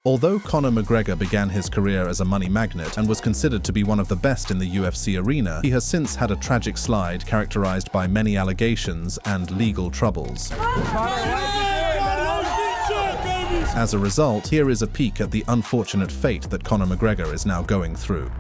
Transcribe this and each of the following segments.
Although Conor McGregor began his career as a money magnate and was considered to be one of the best in the UFC arena, he has since had a tragic slide characterized by many allegations and legal troubles. As a result, here is a peek at the unfortunate fate that Conor McGregor is now going through.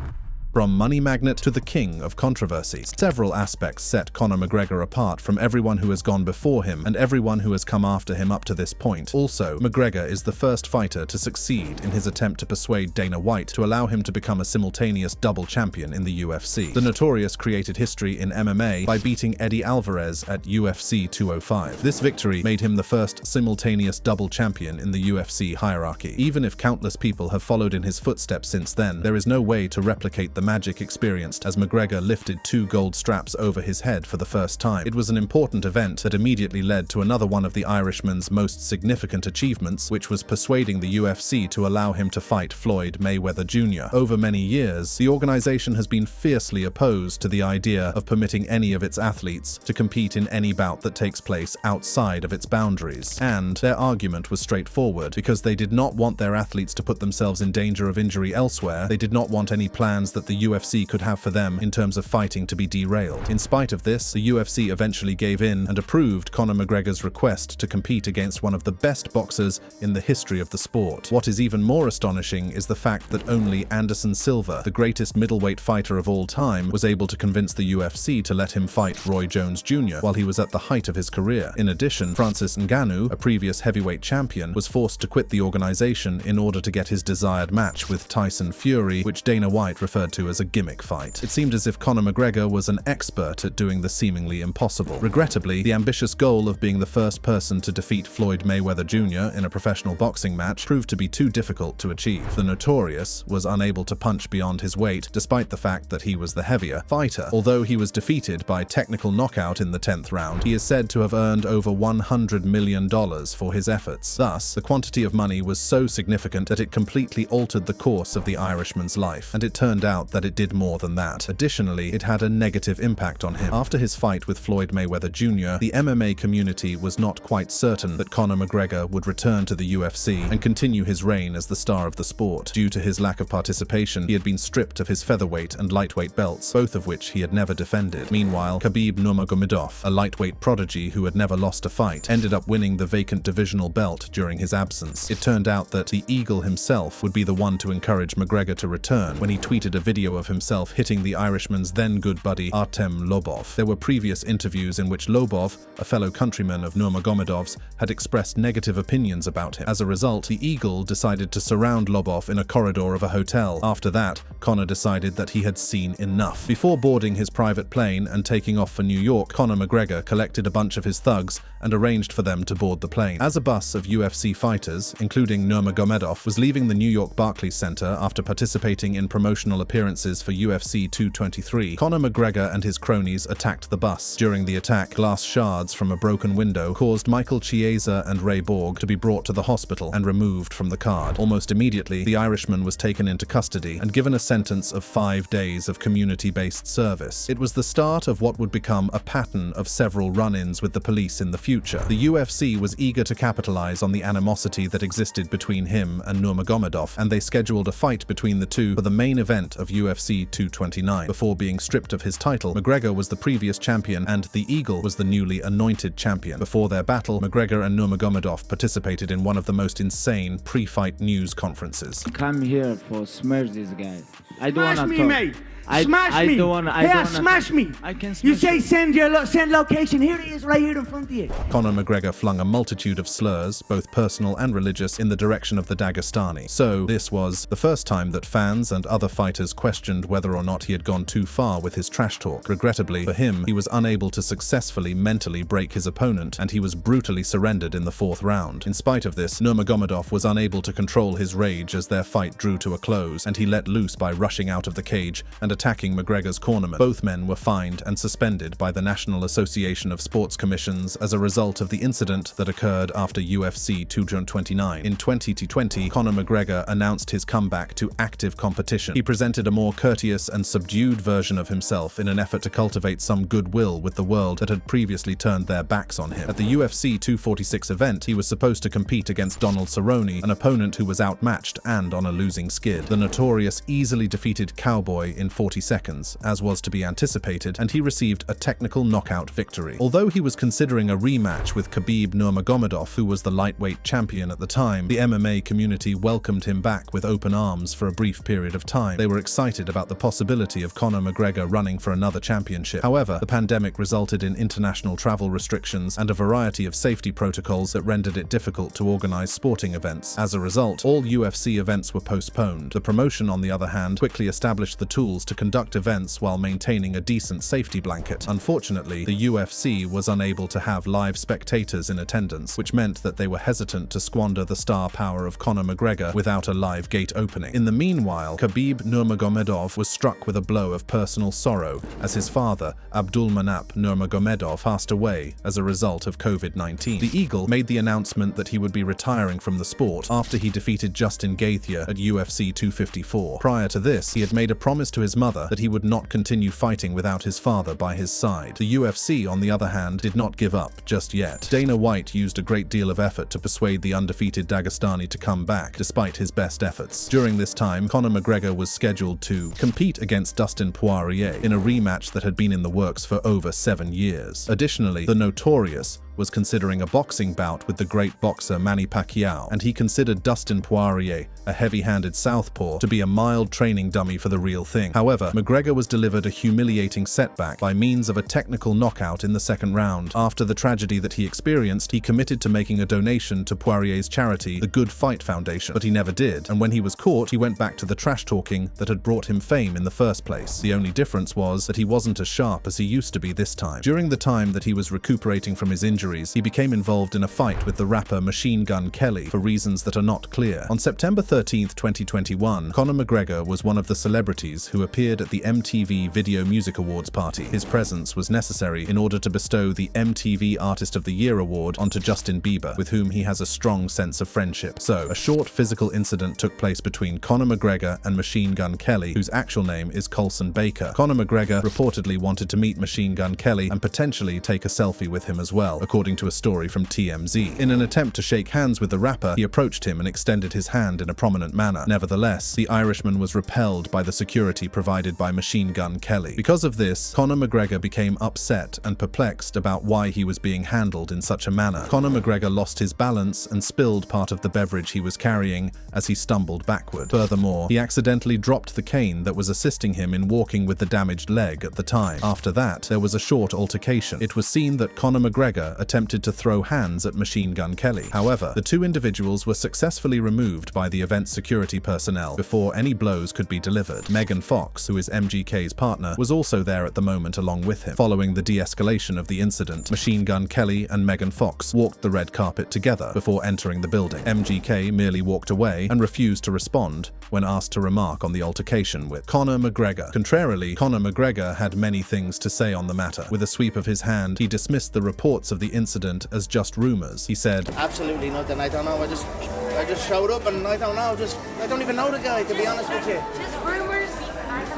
From money magnate to the king of controversy, several aspects set Conor McGregor apart from everyone who has gone before him and everyone who has come after him up to this point. Also, McGregor is the first fighter to succeed in his attempt to persuade Dana White to allow him to become a simultaneous double champion in the UFC. The Notorious created history in MMA by beating Eddie Alvarez at UFC 205. This victory made him the first simultaneous double champion in the UFC hierarchy. Even if countless people have followed in his footsteps since then, there is no way to replicate the magic experienced as McGregor lifted 2 gold straps over his head for the first time. It was an important event that immediately led to another one of the Irishman's most significant achievements, which was persuading the UFC to allow him to fight Floyd Mayweather Jr. Over many years, the organization has been fiercely opposed to the idea of permitting any of its athletes to compete in any bout that takes place outside of its boundaries. And their argument was straightforward. Because they did not want their athletes to put themselves in danger of injury elsewhere, they did not want any plans that the UFC could have for them in terms of fighting to be derailed. In spite of this, the UFC eventually gave in and approved Conor McGregor's request to compete against one of the best boxers in the history of the sport. What is even more astonishing is the fact that only Anderson Silva, the greatest middleweight fighter of all time, was able to convince the UFC to let him fight Roy Jones Jr. while he was at the height of his career. In addition, Francis Ngannou, a previous heavyweight champion, was forced to quit the organization in order to get his desired match with Tyson Fury, which Dana White referred to as a gimmick fight. It seemed as if Conor McGregor was an expert at doing the seemingly impossible. Regrettably, the ambitious goal of being the first person to defeat Floyd Mayweather Jr. in a professional boxing match proved to be too difficult to achieve. The Notorious was unable to punch beyond his weight, despite the fact that he was the heavier fighter. Although he was defeated by technical knockout in the 10th round, he is said to have earned over $100 million for his efforts. Thus, the quantity of money was so significant that it completely altered the course of the Irishman's life, and it turned out that it did more than that. Additionally, it had a negative impact on him. After his fight with Floyd Mayweather Jr., the MMA community was not quite certain that Conor McGregor would return to the UFC and continue his reign as the star of the sport. Due to his lack of participation, he had been stripped of his featherweight and lightweight belts, both of which he had never defended. Meanwhile, Khabib Nurmagomedov, a lightweight prodigy who had never lost a fight, ended up winning the vacant divisional belt during his absence. It turned out that the Eagle himself would be the one to encourage McGregor to return when he tweeted a video of himself hitting the Irishman's then good buddy Artem Lobov. There were previous interviews in which Lobov, a fellow countryman of Nurmagomedov's, had expressed negative opinions about him. As a result, the Eagle decided to surround Lobov in a corridor of a hotel. After that, Conor decided that he had seen enough. Before boarding his private plane and taking off for New York, Conor McGregor collected a bunch of his thugs and arranged for them to board the plane. As a bus of UFC fighters, including Nurmagomedov, was leaving the New York Barclays Center after participating in promotional appearances for UFC 223, Conor McGregor and his cronies attacked the bus. During the attack, glass shards from a broken window caused Michael Chiesa and Ray Borg to be brought to the hospital and removed from the card. Almost immediately, the Irishman was taken into custody and given a sentence of 5 days of community-based service. It was the start of what would become a pattern of several run-ins with the police in the future. The UFC was eager to capitalize on the animosity that existed between him and Nurmagomedov, and they scheduled a fight between the two for the main event of UFC 229. Before being stripped of his title, McGregor was the previous champion and the Eagle was the newly anointed champion. Before their battle, McGregor and Nurmagomedov participated in one of the most insane pre-fight news conferences. Come here for smash this guy. I don't Smash want to me, talk. mate. I Smash me. don't wanna, Smash me. I can smash You say you. send location. Here it is, right here in front of you. Conor McGregor flung a multitude of slurs, both personal and religious, in the direction of the Dagestani. So, this was the first time that fans and other fighters questioned whether or not he had gone too far with his trash talk. Regrettably for him, he was unable to successfully mentally break his opponent, and he was brutally surrendered in the 4th round. In spite of this, Nurmagomedov was unable to control his rage as their fight drew to a close, and he let loose by rushing out of the cage and attacking McGregor's cornerman. Both men were fined and suspended by the National Association of Sports Commissions as a result of the incident that occurred after UFC 229. In 2020, Conor McGregor announced his comeback to active competition. He presented a more courteous and subdued version of himself in an effort to cultivate some goodwill with the world that had previously turned their backs on him. At the UFC 246 event, he was supposed to compete against Donald Cerrone, an opponent who was outmatched and on a losing skid. The notorious easily defeated Cowboy in 40 seconds, as was to be anticipated, and he received a technical knockout victory. Although he was considering a rematch with Khabib Nurmagomedov, who was the lightweight champion at the time, the MMA community welcomed him back with open arms for a brief period of time. They were excited about the possibility of Conor McGregor running for another championship. However, the pandemic resulted in international travel restrictions and a variety of safety protocols that rendered it difficult to organize sporting events. As a result, all UFC events were postponed. The promotion, on the other hand, quickly established the tools to conduct events while maintaining a decent safety blanket. Unfortunately, the UFC was unable to have live spectators in attendance, which meant that they were hesitant to squander the star power of Conor McGregor without a live gate opening. In the meanwhile, Khabib Nurmagomedov was struck with a blow of personal sorrow as his father, Abdulmanap Nurmagomedov, passed away as a result of COVID-19. The Eagle made the announcement that he would be retiring from the sport after he defeated Justin Gaethje at UFC 254. Prior to this, he had made a promise to his mother that he would not continue fighting without his father by his side. The UFC, on the other hand, did not give up just yet. Dana White used a great deal of effort to persuade the undefeated Dagestani to come back, despite his best efforts. During this time, Conor McGregor was scheduled to compete against Dustin Poirier in a rematch that had been in the works for over 7 years. Additionally, the Notorious was considering a boxing bout with the great boxer Manny Pacquiao, and he considered Dustin Poirier, a heavy-handed southpaw, to be a mild training dummy for the real thing. However, McGregor was delivered a humiliating setback by means of a technical knockout in the second round. After the tragedy that he experienced, he committed to making a donation to Poirier's charity, the Good Fight Foundation, but he never did, and when he was caught, he went back to the trash-talking that had brought him fame in the first place. The only difference was that he wasn't as sharp as he used to be this time. During the time that he was recuperating from his injuries, he became involved in a fight with the rapper Machine Gun Kelly for reasons that are not clear. On September 13, 2021, Conor McGregor was one of the celebrities who appeared at the MTV Video Music Awards party. His presence was necessary in order to bestow the MTV Artist of the Year award onto Justin Bieber, with whom he has a strong sense of friendship. So, a short physical incident took place between Conor McGregor and Machine Gun Kelly, whose actual name is Colson Baker. Conor McGregor reportedly wanted to meet Machine Gun Kelly and potentially take a selfie with him as well, according to a story from TMZ. In an attempt to shake hands with the rapper, he approached him and extended his hand in a prominent manner. Nevertheless, the Irishman was repelled by the security provided by Machine Gun Kelly. Because of this, Conor McGregor became upset and perplexed about why he was being handled in such a manner. Conor McGregor lost his balance and spilled part of the beverage he was carrying as he stumbled backward. Furthermore, he accidentally dropped the cane that was assisting him in walking with the damaged leg at the time. After that, there was a short altercation. It was seen that Conor McGregor attempted to throw hands at Machine Gun Kelly. However, the two individuals were successfully removed by the event's security personnel before any blows could be delivered. Megan Fox, who is MGK's partner, was also there at the moment along with him. Following the de-escalation of the incident, Machine Gun Kelly and Megan Fox walked the red carpet together before entering the building. MGK merely walked away and refused to respond when asked to remark on the altercation with Conor McGregor. Contrarily, Conor McGregor had many things to say on the matter. With a sweep of his hand, he dismissed the reports of the incident as just rumors. He said, "Absolutely nothing. I don't know. I just showed up and I don't know. I don't even know the guy, to be honest with you. Just rumors.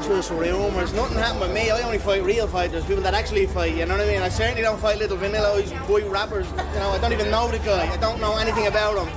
Just rumours. Nothing happened with me. I only fight real fighters, people that actually fight. You know what I mean? I certainly don't fight little vanilla boy rappers. You know, I don't even know the guy. I don't know anything about him,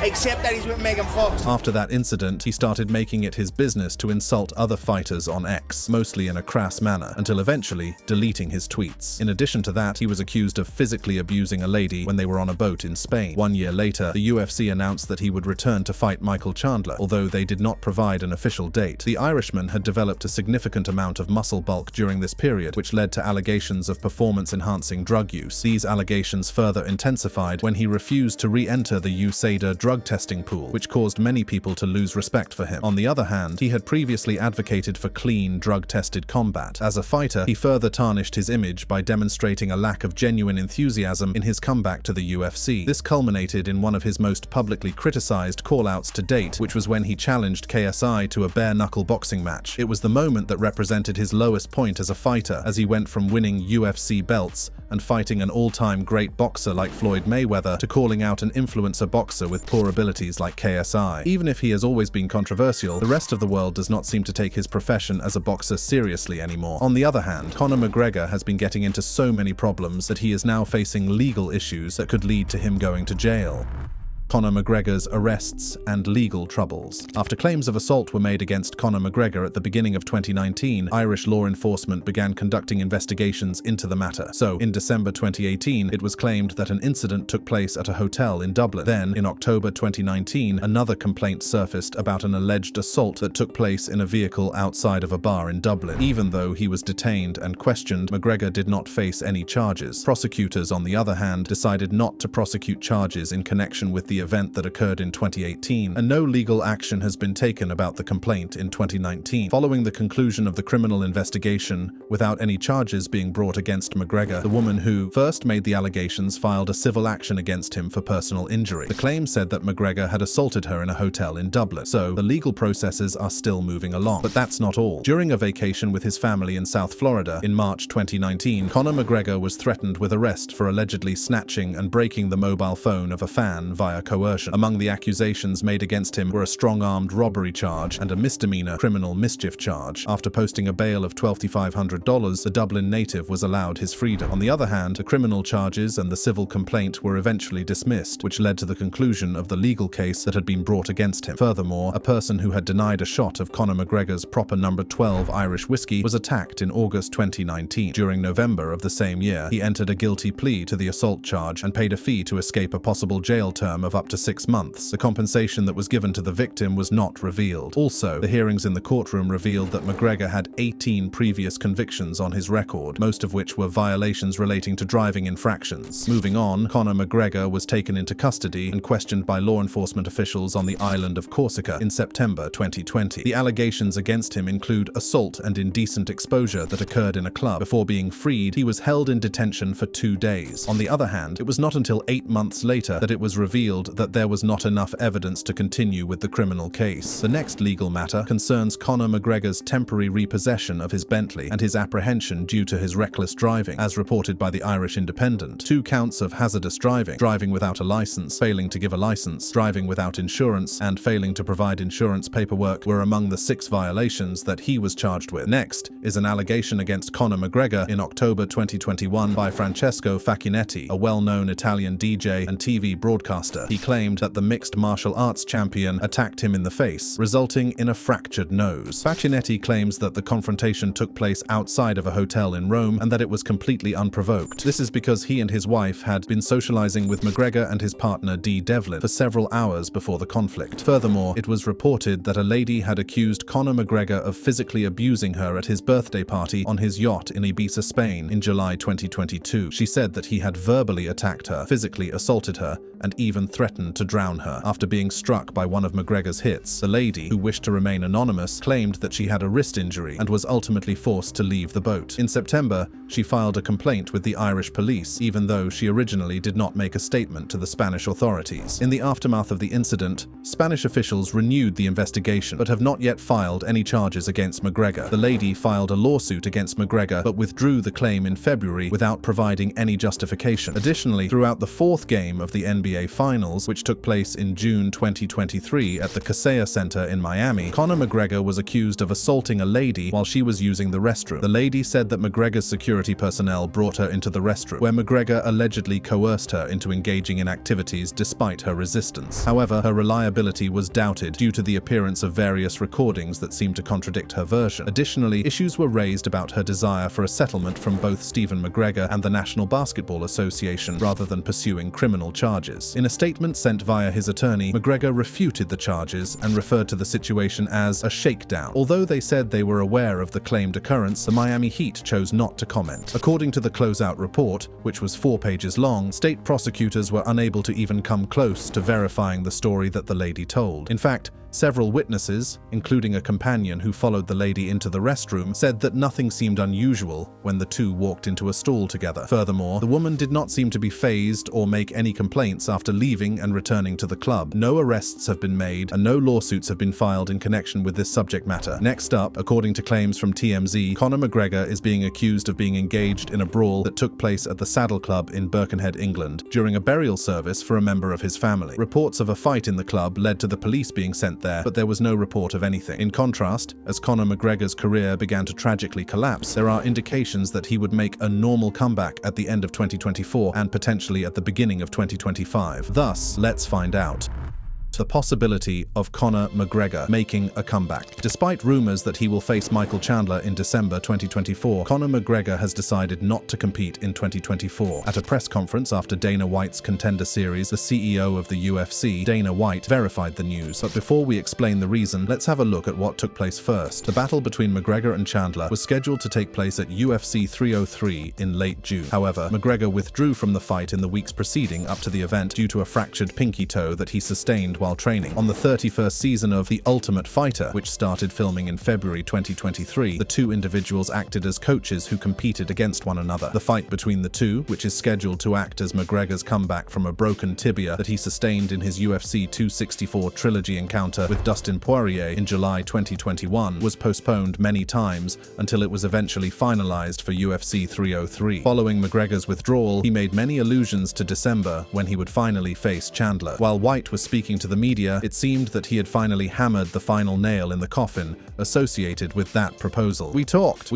except that he's with Megan Fox." After that incident, he started making it his business to insult other fighters on X, mostly in a crass manner, until eventually deleting his tweets. In addition to that, he was accused of physically abusing a lady when they were on a boat in Spain. 1 year later, the UFC announced that he would return to fight Michael Chandler, although they did not provide an official date. The Irishman had developed a significant amount of muscle bulk during this period, which led to allegations of performance-enhancing drug use. These allegations further intensified when he refused to re-enter the USADA drug testing pool, which caused many people to lose respect for him. On the other hand, he had previously advocated for clean, drug-tested combat. As a fighter, he further tarnished his image by demonstrating a lack of genuine enthusiasm in his comeback to the UFC. This culminated in one of his most publicly criticized call-outs to date, which was when he challenged KSI to a bare-knuckle boxing match. It was the moment that represented his lowest point as a fighter, as he went from winning UFC belts and fighting an all-time great boxer like Floyd Mayweather to calling out an influencer boxer with poor abilities like KSI. Even if he has always been controversial, the rest of the world does not seem to take his profession as a boxer seriously anymore. On the other hand, Conor McGregor has been getting into so many problems that he is now facing legal issues that could lead to him going to jail. Conor McGregor's arrests and legal troubles. After claims of assault were made against Conor McGregor at the beginning of 2019, Irish law enforcement began conducting investigations into the matter. So, in December 2018, it was claimed that an incident took place at a hotel in Dublin. Then, in October 2019, another complaint surfaced about an alleged assault that took place in a vehicle outside of a bar in Dublin. Even though he was detained and questioned, McGregor did not face any charges. Prosecutors, on the other hand, decided not to prosecute charges in connection with the event that occurred in 2018, and no legal action has been taken about the complaint in 2019. Following the conclusion of the criminal investigation, without any charges being brought against McGregor, the woman who first made the allegations filed a civil action against him for personal injury. The claim said that McGregor had assaulted her in a hotel in Dublin, so the legal processes are still moving along. But that's not all. During a vacation with his family in South Florida in March 2019, Conor McGregor was threatened with arrest for allegedly snatching and breaking the mobile phone of a fan via coercion. Among the accusations made against him were a strong-armed robbery charge and a misdemeanor criminal mischief charge. After posting a bail of $2,500, the Dublin native was allowed his freedom. On the other hand, the criminal charges and the civil complaint were eventually dismissed, which led to the conclusion of the legal case that had been brought against him. Furthermore, a person who had denied a shot of Conor McGregor's proper number 12 Irish whiskey was attacked in August 2019. During November of the same year, he entered a guilty plea to the assault charge and paid a fee to escape a possible jail term of up to 6 months. The compensation that was given to the victim was not revealed. Also, the hearings in the courtroom revealed that McGregor had 18 previous convictions on his record, most of which were violations relating to driving infractions. Moving on, Conor McGregor was taken into custody and questioned by law enforcement officials on the island of Corsica in September 2020. The allegations against him include assault and indecent exposure that occurred in a club. Before being freed, he was held in detention for 2 days. On the other hand, it was not until 8 months later that it was revealed that there was not enough evidence to continue with the criminal case. The next legal matter concerns Conor McGregor's temporary repossession of his Bentley and his apprehension due to his reckless driving, as reported by the Irish Independent. 2 counts of hazardous driving, driving without a license, failing to give a license, driving without insurance, and failing to provide insurance paperwork were among the 6 violations that he was charged with. Next is an allegation against Conor McGregor in October 2021 by Francesco Facchinetti, a well-known Italian DJ and TV broadcaster. He claimed that the mixed martial arts champion attacked him in the face, resulting in a fractured nose. Facchinetti claims that the confrontation took place outside of a hotel in Rome and that it was completely unprovoked. This is because he and his wife had been socializing with McGregor and his partner Dee Devlin for several hours before the conflict. Furthermore, it was reported that a lady had accused Conor McGregor of physically abusing her at his birthday party on his yacht in Ibiza, Spain in July 2022. She said that he had verbally attacked her, physically assaulted her, and even threatened to drown her. After being struck by one of McGregor's hits, the lady, who wished to remain anonymous, claimed that she had a wrist injury and was ultimately forced to leave the boat. In September, she filed a complaint with the Irish police, even though she originally did not make a statement to the Spanish authorities. In the aftermath of the incident, Spanish officials renewed the investigation, but have not yet filed any charges against McGregor. The lady filed a lawsuit against McGregor, but withdrew the claim in February without providing any justification. Additionally, throughout the 4th game of the NBA Finals, which took place in June 2023 at the Kaseya Center in Miami, Conor McGregor was accused of assaulting a lady while she was using the restroom. The lady said that McGregor's security personnel brought her into the restroom, where McGregor allegedly coerced her into engaging in activities despite her resistance. However, her reliability was doubted due to the appearance of various recordings that seemed to contradict her version. Additionally, issues were raised about her desire for a settlement from both Stephen McGregor and the National Basketball Association rather than pursuing criminal charges. In a statement sent via his attorney, McGregor refuted the charges and referred to the situation as a shakedown. Although they said they were aware of the claimed occurrence, the Miami Heat chose not to comment. According to the closeout report, which was 4 pages long, state prosecutors were unable to even come close to verifying the story that the lady told. In fact, Several witnesses, including a companion who followed the lady into the restroom, said that nothing seemed unusual when the two walked into a stall together. Furthermore, the woman did not seem to be fazed or make any complaints after leaving and returning to the club. No arrests have been made and no lawsuits have been filed in connection with this subject matter. Next up, according to claims from TMZ, Conor McGregor is being accused of being engaged in a brawl that took place at the Saddle Club in Birkenhead, England, during a burial service for a member of his family. Reports of a fight in the club led to the police being sent there, but there was no report of anything. In contrast, as Conor McGregor's career began to tragically collapse, there are indications that he would make a normal comeback at the end of 2024 and potentially at the beginning of 2025. Thus, let's find out. The possibility of Conor McGregor making a comeback. Despite rumors that he will face Michael Chandler in December 2024, Conor McGregor has decided not to compete in 2024. At a press conference after Dana White's Contender Series, the CEO of the UFC, Dana White, verified the news. But before we explain the reason, let's have a look at what took place first. The battle between McGregor and Chandler was scheduled to take place at UFC 303 in late June. However, McGregor withdrew from the fight in the weeks preceding up to the event due to a fractured pinky toe that he sustained while training. On the 31st season of The Ultimate Fighter, which started filming in February 2023, the two individuals acted as coaches who competed against one another. The fight between the two, which is scheduled to act as McGregor's comeback from a broken tibia that he sustained in his UFC 264 trilogy encounter with Dustin Poirier in July 2021, was postponed many times until it was eventually finalized for UFC 303. Following McGregor's withdrawal, he made many allusions to December when he would finally face Chandler. While White was speaking to the media, it seemed that he had finally hammered the final nail in the coffin associated with that proposal. We talked,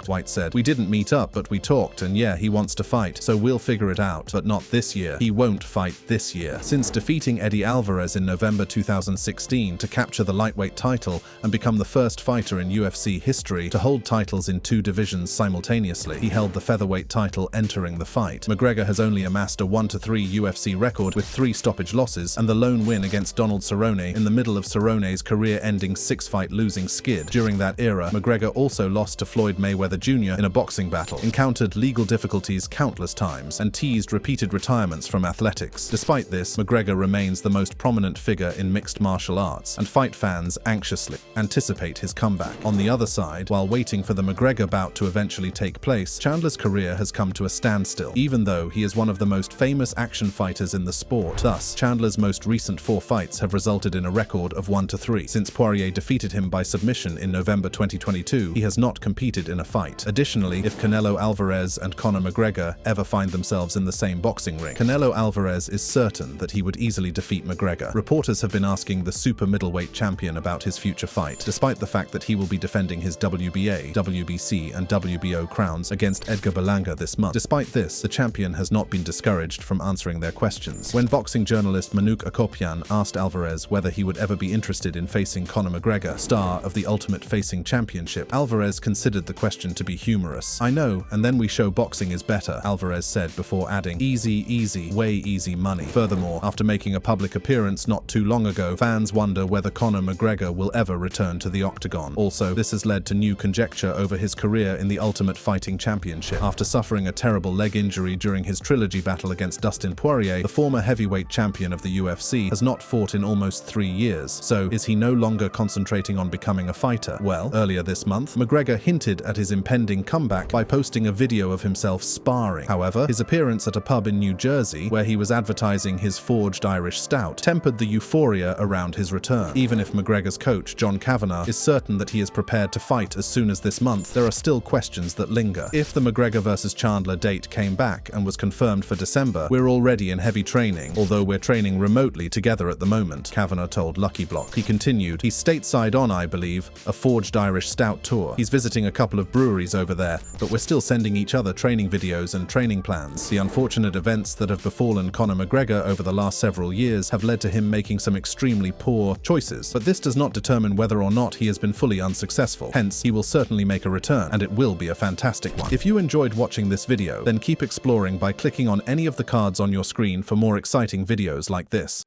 White said. We didn't meet up, but we talked, and yeah, he wants to fight, so we'll figure it out, but not this year. He won't fight this year. Since defeating Eddie Alvarez in November 2016 to capture the lightweight title and become the first fighter in UFC history to hold titles in two divisions simultaneously, he held the featherweight title entering the fight. McGregor has only amassed a 1-3 UFC record with 3 stoppage losses and the lone win against Donald Cerrone in the middle of Cerrone's career-ending 6-fight losing skid. During that era, McGregor also lost to Floyd Mayweather Jr. in a boxing battle, encountered legal difficulties countless times, and teased repeated retirements from athletics. Despite this, McGregor remains the most prominent figure in mixed martial arts, and fight fans anxiously anticipate his comeback. On the other side, while waiting for the McGregor bout to eventually take place, Chandler's career has come to a standstill, even though he is one of the most famous action fighters in the sport. Thus, Chandler's most recent 4 fights have resulted in a record of 1-3. Since Poirier defeated him by submission in November 2022, he has not competed in a fight. Additionally, if Canelo Alvarez and Conor McGregor ever find themselves in the same boxing ring, Canelo Alvarez is certain that he would easily defeat McGregor. Reporters have been asking the super middleweight champion about his future fight, despite the fact that he will be defending his WBA, WBC, and WBO crowns against Edgar Berlanga this month. Despite this, the champion has not been discouraged from answering their questions. When boxing journalist Manuk Akopian asked Alvarez whether he would ever be interested in facing Conor McGregor, star of the Ultimate Facing Championship, Alvarez considered the question to be humorous. "I know, and then we show boxing is better," Alvarez said before adding, "Easy, way easy money." Furthermore, after making a public appearance not too long ago, fans wonder whether Conor McGregor will ever return to the octagon. Also, this has led to new conjecture over his career in the Ultimate Fighting Championship. After suffering a terrible leg injury during his trilogy battle against Dustin Poirier, the former heavyweight champion of the UFC has not fought in almost 3 years. So, is he no longer concentrating on becoming a fighter? Well, earlier this month, McGregor hinted at his impending comeback by posting a video of himself sparring. However, his appearance at a pub in New Jersey, where he was advertising his forged Irish stout, tempered the euphoria around his return. Even if McGregor's coach, John Kavanagh, is certain that he is prepared to fight as soon as this month, there are still questions that linger. If the McGregor vs. Chandler date came back and was confirmed for December, we're already in heavy training, although we're training remotely together at the moment, Kavanagh told Lucky Block. He continued, "He's stateside on, I believe, a forged Irish stout tour. He's visiting a couple of breweries over there, but we're still sending each other training videos and training plans." The unfortunate events that have befallen Conor McGregor over the last several years have led to him making some extremely poor choices, but this does not determine whether or not he has been fully unsuccessful. Hence, he will certainly make a return, and it will be a fantastic one. If you enjoyed watching this video, then keep exploring by clicking on any of the cards on your screen for more exciting videos like this.